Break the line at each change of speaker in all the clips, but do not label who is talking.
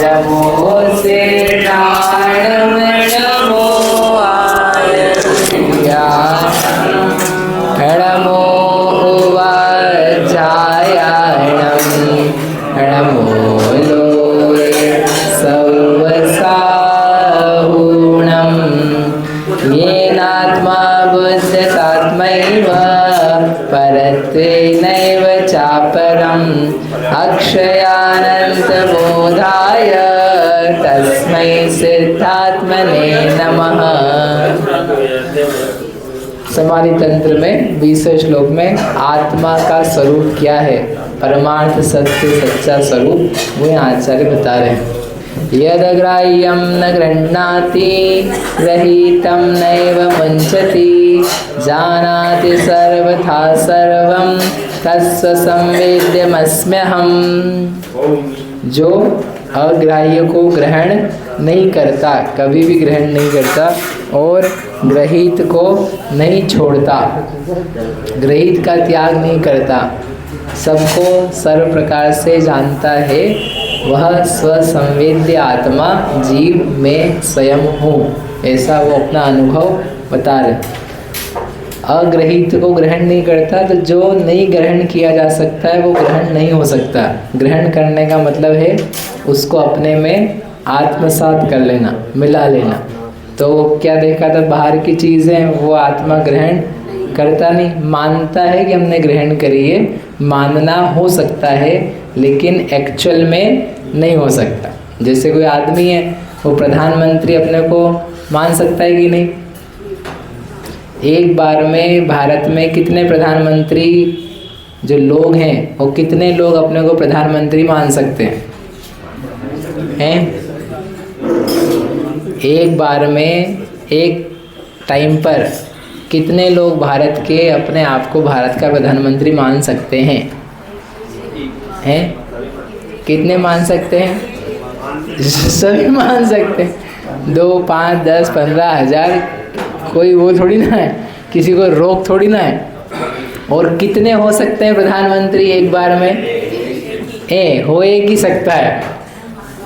नमो श्रीराम नमो नमो वाचायायणं नमो लोके सर्वसाहुणं येनात्मा बुद्धतात्मैव परत्वेनैव चापरम् अक्षयानन्तबोधाय तस्मै सिद्धात्मने नमः। समाधि तंत्र में 20वें श्लोक में आत्मा का स्वरूप क्या है, परमार्थ सत्य सच्चा स्वरूप, वो आचार्य बता रहे हैं। यदग्राह्यं न गृह्णाति गृहीतं नैव मुञ्चति जानाति सर्वथा सर्वं तस्य संवेद्यमस्म्यहम्। जो अग्राह्य को ग्रहण नहीं करता, कभी भी ग्रहण नहीं करता, और ग्रहित को नहीं छोड़ता, ग्रहित का त्याग नहीं करता, सबको सर्व प्रकार से जानता है, वह स्वसंवेद्य आत्मा जीव में स्वयं हूँ, ऐसा वो अपना अनुभव बता रहे। अग्रहित को ग्रहण नहीं करता, तो जो नहीं ग्रहण किया जा सकता है वो ग्रहण नहीं हो सकता। ग्रहण करने का मतलब है उसको अपने में आत्मसात कर लेना, मिला लेना। तो क्या देखा था, बाहर की चीज़ें वो आत्मा ग्रहण करता नहीं, मानता है कि हमने ग्रहण करी है, मानना हो सकता है लेकिन एक्चुअल में नहीं हो सकता। जैसे कोई आदमी है, वो प्रधानमंत्री अपने को मान सकता है कि नहीं? एक बार में भारत में कितने प्रधानमंत्री जो लोग हैं, वो कितने लोग अपने को प्रधानमंत्री मान सकते हैं? एक बार में एक टाइम पर कितने लोग भारत के अपने आप को भारत का प्रधानमंत्री मान सकते हैं? कितने मान सकते हैं? सभी मान सकते हैं। 2, 5, 10, 15 हज़ार, कोई वो थोड़ी ना है, किसी को रोक थोड़ी ना है। और कितने हो सकते हैं प्रधानमंत्री एक बार में? हो एक ही सकता है।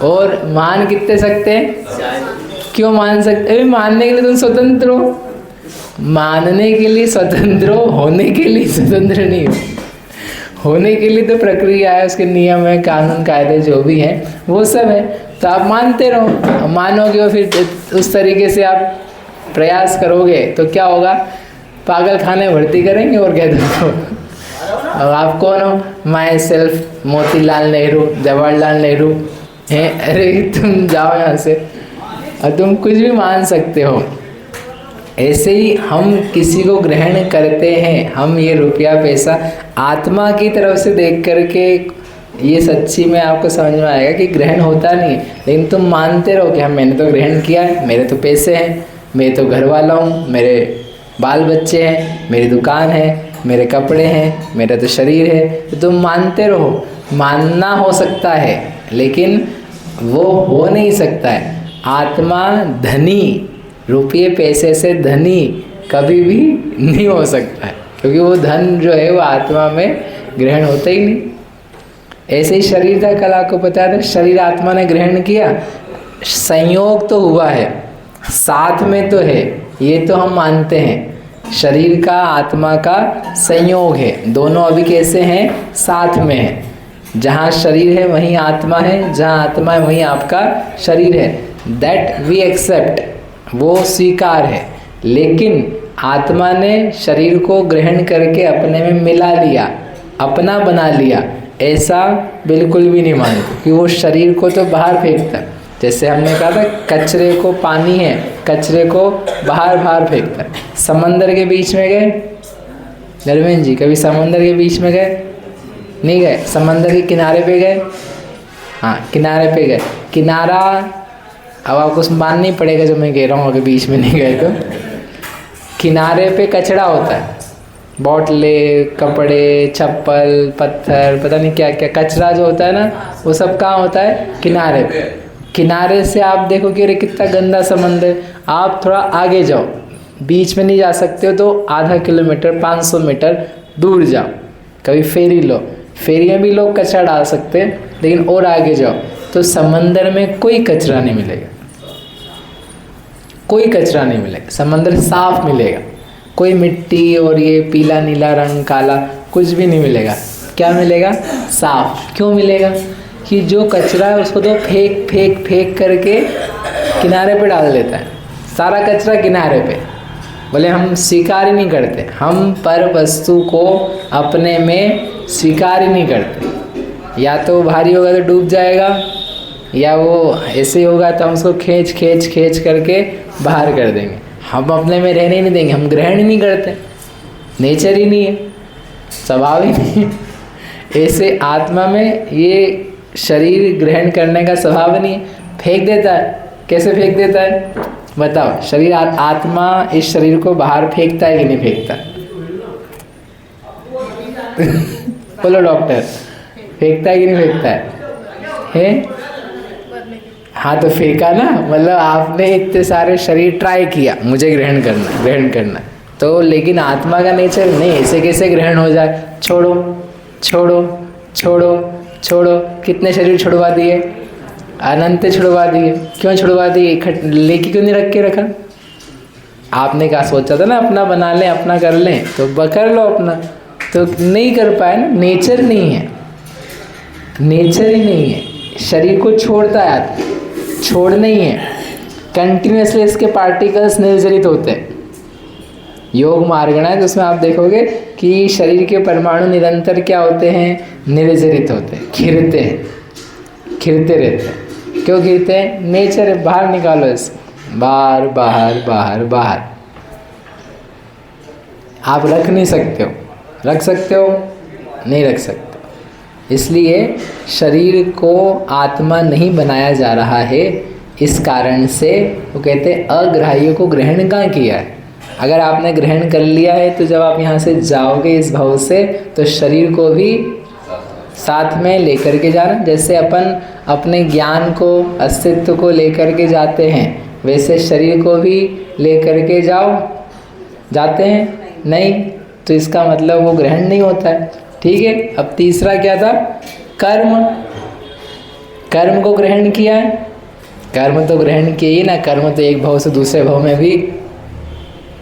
और मान कितने सकते हैं? क्यों मान सकते? अरे मानने के लिए तुम स्वतंत्र हो, मानने के लिए स्वतंत्र हो, होने के लिए स्वतंत्र नहीं हो। होने के लिए तो प्रक्रिया है, उसके नियम है, कानून कायदे जो भी हैं वो सब है। तो आप मानते रहो, मानोगे और फिर उस तरीके से आप प्रयास करोगे तो क्या होगा? पागल खाने भर्ती करेंगे और क्या देखो। अब आप कौन हो? माई सेल्फ मोतीलाल नेहरू, जवाहरलाल नेहरू हैं? अरे तुम जाओ यहाँ से, और तुम कुछ भी मान सकते हो। ऐसे ही हम किसी को ग्रहण करते हैं, हम ये रुपया पैसा आत्मा की तरफ से देख करके, ये सच्ची में आपको समझ में आएगा कि ग्रहण होता नहीं है, लेकिन तुम मानते रहो कि हम मैंने तो ग्रहण किया है, मेरे तो पैसे हैं, मैं तो घर वाला हूँ, मेरे बाल बच्चे हैं, मेरी दुकान है, मेरे कपड़े हैं, मेरा तो शरीर है, तो तुम मानते रहो। मानना हो सकता है लेकिन वो हो नहीं सकता है। आत्मा धनी, रुपये पैसे से धनी कभी भी नहीं हो सकता है, क्योंकि वो धन जो है वो आत्मा में ग्रहण होता ही नहीं। ऐसे ही शरीर था, कल आपको पता था, शरीर आत्मा ने ग्रहण किया, संयोग तो हुआ है, साथ में तो है, ये तो हम मानते हैं। शरीर का आत्मा का संयोग है, दोनों अभी कैसे हैं? साथ में है। जहाँ शरीर है वहीं आत्मा है, जहाँ आत्मा है वहीं आपका शरीर है। दैट वी एक्सेप्ट, वो स्वीकार है। लेकिन आत्मा ने शरीर को ग्रहण करके अपने में मिला लिया, अपना बना लिया, ऐसा बिल्कुल भी नहीं मानते कि वो शरीर को तो बाहर फेंकता। जैसे हमने कहा था, कचरे को, पानी है, कचरे को बाहर फेंकता। समंदर के बीच में गए धर्मेंद्र जी? कभी समंदर के बीच में गए? नहीं गए। समंदर के किनारे पे गए? हाँ, किनारे पे गए। किनारा अब आपको मानना ही पड़ेगा जो मैं कह रहा हूँ, अगर बीच में नहीं गए तो। किनारे पे कचरा होता है, बोतलें, कपड़े, चप्पल, पत्थर, पता नहीं क्या क्या कचरा जो होता है ना, वो सब कहाँ होता है? किनारे पे। किनारे से आप देखो कि अरे कितना गंदा समंदर, आप थोड़ा आगे जाओ, बीच में नहीं जा सकते हो तो आधा किलोमीटर 500 मीटर दूर जाओ, कभी फेरी लो, फेरी में भी लोग कचरा डाल सकते हैं, लेकिन और आगे जाओ तो समंदर में कोई कचरा नहीं मिलेगा, कोई कचरा नहीं मिलेगा, समंदर साफ मिलेगा, कोई मिट्टी और ये पीला नीला रंग काला कुछ भी नहीं मिलेगा। क्या मिलेगा? साफ। क्यों मिलेगा? कि जो कचरा है उसको तो फेंक फेंक फेंक करके किनारे पे डाल देता है, सारा कचरा किनारे पे। बोले हम स्वीकार ही नहीं करते, हम पर वस्तु को अपने में स्वीकार ही नहीं करते। या तो भारी होगा तो डूब जाएगा, या वो ऐसे होगा तो हम उसको खींच खींच खींच करके बाहर कर देंगे। हम अपने में रहने ही नहीं देंगे, हम ग्रहण ही नहीं करते, नेचर ही नहीं है, स्वभाव ही नहीं है। ऐसे आत्मा में ये शरीर ग्रहण करने का स्वभाव नहीं है, फेंक देता है। कैसे फेंक देता है बताओ? शरीर आत्मा इस शरीर को बाहर फेंकता है कि नहीं फेंकता? बोलो डॉक्टर, फेंकता है कि नहीं फेंकता है? हाँ तो फेंका ना, मतलब आपने इतने सारे शरीर ट्राई किया, मुझे ग्रहण करना तो, लेकिन आत्मा का नेचर नहीं, ऐसे कैसे ग्रहण हो जाए? छोड़ो छोड़ो छोड़ो छोड़ो। कितने शरीर छुड़वा दिए? अनंत छुड़वा दिए। क्यों छुड़वा दिए? लेके क्यों नहीं रख के रखा? आपने क्या सोचा था ना अपना बना लें, अपना कर लें, तो कर लो अपना, तो नहीं कर पाए ना। नेचर नहीं है, नेचर ही नहीं है। शरीर को छोड़ता है, छोड़ नहीं है, कंटिन्यूसली इसके पार्टिकल्स निर्जरित होते हैं। योग मार्गणा है तो उसमें आप देखोगे कि शरीर के परमाणु निरंतर क्या होते हैं? निर्जरित होते हैं, खिरते रहते हैं। क्यों गिरते हैं? नेचर है, बाहर निकालो इसको, बाहर बाहर बाहर बाहर। आप रख नहीं सकते हो, रख सकते हो? नहीं रख सकते। इसलिए शरीर को आत्मा नहीं बनाया जा रहा है। इस कारण से वो कहते हैं अग्राह्य को ग्रहण कहाँ किया है। अगर आपने ग्रहण कर लिया है तो जब आप यहाँ से जाओगे इस भव से, तो शरीर को भी साथ में लेकर के जाना। जैसे अपन अपने ज्ञान को, अस्तित्व को लेकर के जाते हैं, वैसे शरीर को भी लेकर के जाते हैं। नहीं तो इसका मतलब वो ग्रहण नहीं होता है। ठीक है। अब तीसरा क्या था? कर्म को ग्रहण किया है। कर्म तो ग्रहण किए ही ना, कर्म तो एक भव से दूसरे भव में भी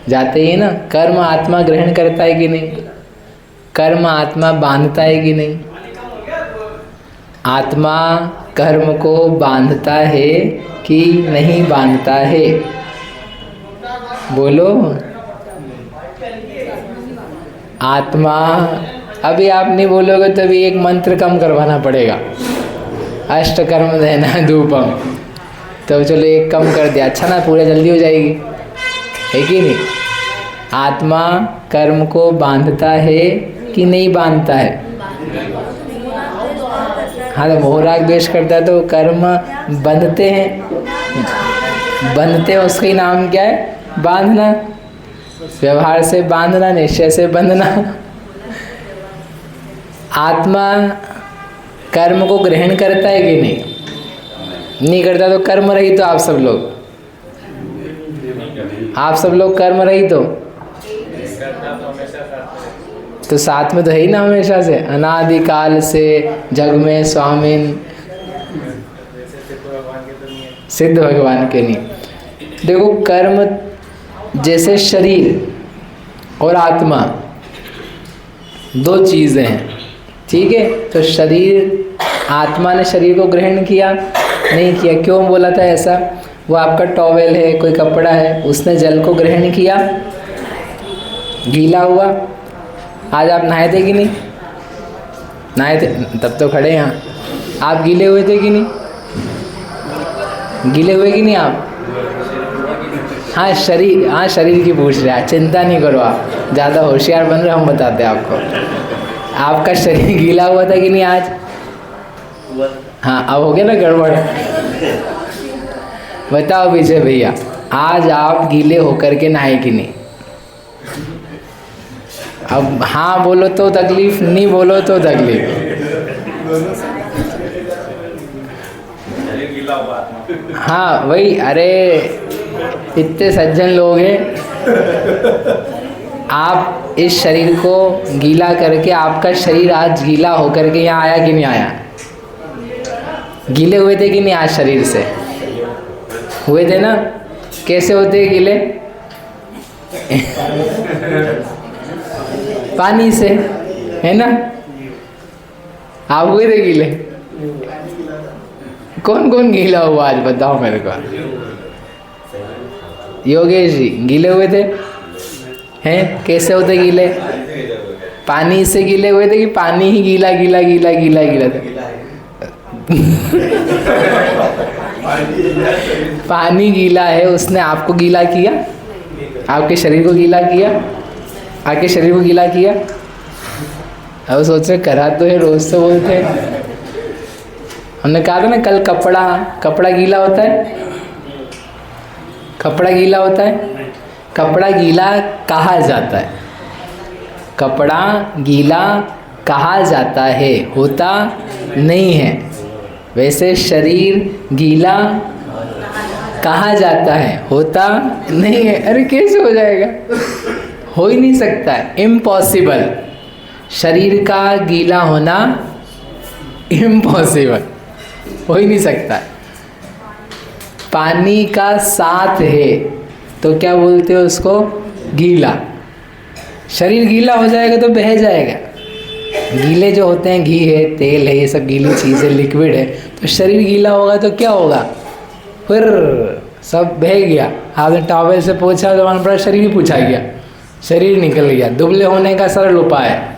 जाते ही ना। कर्म आत्मा ग्रहण करता है कि नहीं? कर्म आत्मा बांधता है कि नहीं? आत्मा कर्म को बांधता है कि नहीं बांधता है? बोलो। आत्मा, अभी आप नहीं बोलोगे तो भी एक मंत्र कम करवाना पड़ेगा। अष्टकर्म देना धूपम, तो चलो एक कम कर दिया, अच्छा ना, पूरा जल्दी हो जाएगी, है कि नहीं? आत्मा कर्म को बांधता है कि नहीं बांधता है? हाँ, तो मोह राग द्वेष करता है तो कर्म बंधते हैं, उसका ही नाम क्या है? बांधना। व्यवहार से बांधना, निश्चय से बंधना। आत्मा कर्म को ग्रहण करता है कि नहीं? नहीं करता तो कर्म रहित तो आप सब लोग कर्म रहित तो साथ में तो है ही ना हमेशा से, अनादिकाल से जग में स्वामीन, सिद्ध भगवान के नहीं। देखो, कर्म जैसे शरीर और आत्मा दो चीज़ें हैं, ठीक है? तो शरीर, आत्मा ने शरीर को ग्रहण किया नहीं किया? क्यों बोला था ऐसा? वो आपका टॉवेल है, कोई कपड़ा है, उसने जल को ग्रहण किया, गीला हुआ। आज आप नहाए थे कि नहीं? नहाए थे, तब तो खड़े यहाँ। आप गीले हुए थे कि नहीं? गीले हुए कि नहीं आप? हाँ, शरीर की पूछ रहे हैं, चिंता नहीं करो, आप ज़्यादा होशियार बन रहे, हम बताते हैं आपको। आपका शरीर गीला हुआ था कि नहीं आज? हाँ, अब हो गया ना गड़बड़। बताओ विजय भैया, आज आप गीले होकर के नहाए कि नहीं? अब हाँ बोलो तो तकलीफ, नहीं बोलो तो तकलीफ। हाँ वही, अरे इतने सज्जन लोग हैं, आप इस शरीर को गीला करके आपका शरीर आज गीला होकर के यहाँ आया कि नहीं आया? गीले हुए थे कि नहीं आज शरीर से? हुए थे ना? कैसे होते हैं गीले? पानी से, है ना? आप हुए थे गीले? कौन कौन गीला हुआ आज बताओ मेरे को? योगेश जी गीले हुए थे? हैं? कैसे होते गीले? पानी से गीले हुए थे कि पानी ही गीला गीला गीला गीला गीला था? पानी गीला है, उसने आपको गीला किया, आपके शरीर को गीला किया, आपके शरीर को गीला किया। अब सोच रहे करा तो है, रोज तो बोलते हैं। हमने कहा था ना कल, कपड़ा गीला होता है, कपड़ा गीला होता है। कपड़ा गीला कहा जाता है, कपड़ा गीला कहा जाता है, होता नहीं है। वैसे शरीर गीला कहा जाता है, होता नहीं है। अरे कैसे हो जाएगा? हो ही नहीं सकता है, इम्पॉसिबल। शरीर का गीला होना इम्पॉसिबल, हो ही नहीं सकता है। पानी का साथ है तो क्या बोलते हो उसको? गीला। शरीर गीला हो जाएगा तो बह जाएगा। गीले जो होते हैं, घी है, तेल है, ये सब गीली चीज़ें, लिक्विड है, तो शरीर गीला होगा तो क्या होगा? फिर सब बह गया। आपने टॉवेल से पोछा तो हमारा शरीर ही पूछा गया, शरीर निकल गया। दुबले होने का सरल उपाय है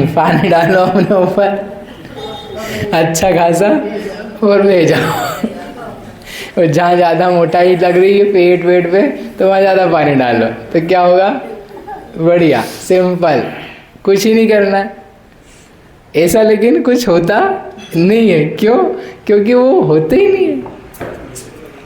पानी डालो अपने ऊपर अच्छा खासा और बह जाओ। और जहाँ ज़्यादा मोटाई लग रही है पेट वेट पे, तो वहाँ ज़्यादा पानी डालो तो क्या होगा? बढ़िया, सिंपल, कुछ ही नहीं करना है ऐसा। लेकिन कुछ होता नहीं है, क्यों? क्योंकि वो होते ही नहीं है।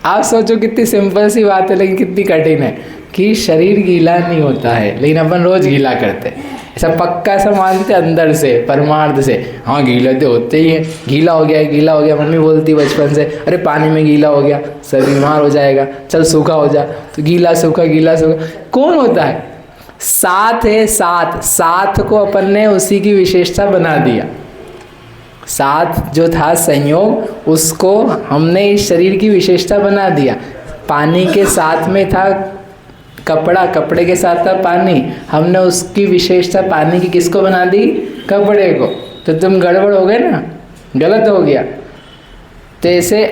आप सोचो कितनी सिंपल सी बात है, लेकिन कितनी कठिन है कि शरीर गीला नहीं होता है, लेकिन अपन रोज गीला करते हैं। ऐसा पक्का सा मानते अंदर से, परमार्थ से, हाँ गीला तो होते ही है। गीला हो गया, गीला हो गया। मम्मी बोलती बचपन से, अरे पानी में गीला हो गया, सब बीमार हो जाएगा, चल सूखा हो जा। तो गीला सूखा गीला सूखा कौन होता है? साथ है, साथ। साथ को अपन ने उसी की विशेषता बना दिया। साथ जो था संयोग, उसको हमने इस शरीर की विशेषता बना दिया। पानी के साथ में था कपड़ा, कपड़े के साथ था पानी, हमने उसकी विशेषता पानी की किसको बना दी? कपड़े को। तो तुम गड़बड़ हो गए ना, गलत हो गया। तो ऐसे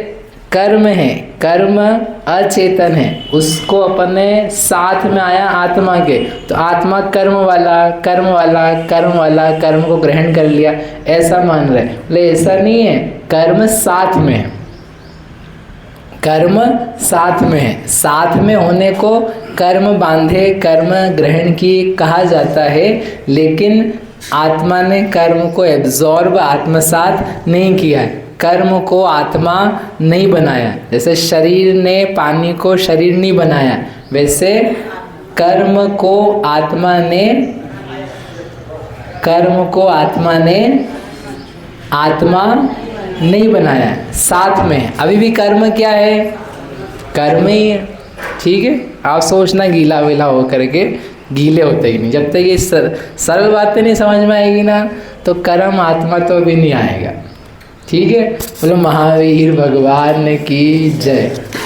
कर्म है, कर्म अचेतन है, उसको अपन ने साथ में आया आत्मा के, तो आत्मा कर्म वाला कर्म वाला कर्म वाला कर्म को ग्रहण कर लिया, ऐसा मान रहे। बोले ऐसा नहीं है, कर्म साथ में है, कर्म साथ में है। साथ में होने को कर्म बांधे, कर्म ग्रहण की कहा जाता है, लेकिन आत्मा ने कर्म को एब्जॉर्ब, आत्मसात नहीं किया है। कर्म को आत्मा नहीं बनाया। जैसे शरीर ने पानी को शरीर नहीं बनाया, वैसे कर्म को आत्मा ने, कर्म को आत्मा ने आत्मा नहीं बनाया, साथ में। अभी भी कर्म क्या है? कर्म ही है, ठीक है। आप सोचना गीला वीला हो करके, गीले होते ही नहीं। जब तक ये सरल बातें नहीं समझ में आएगी ना, तो कर्म आत्मा तो भी नहीं आएगा, ठीक है। बोलो महावीर भगवान की जय।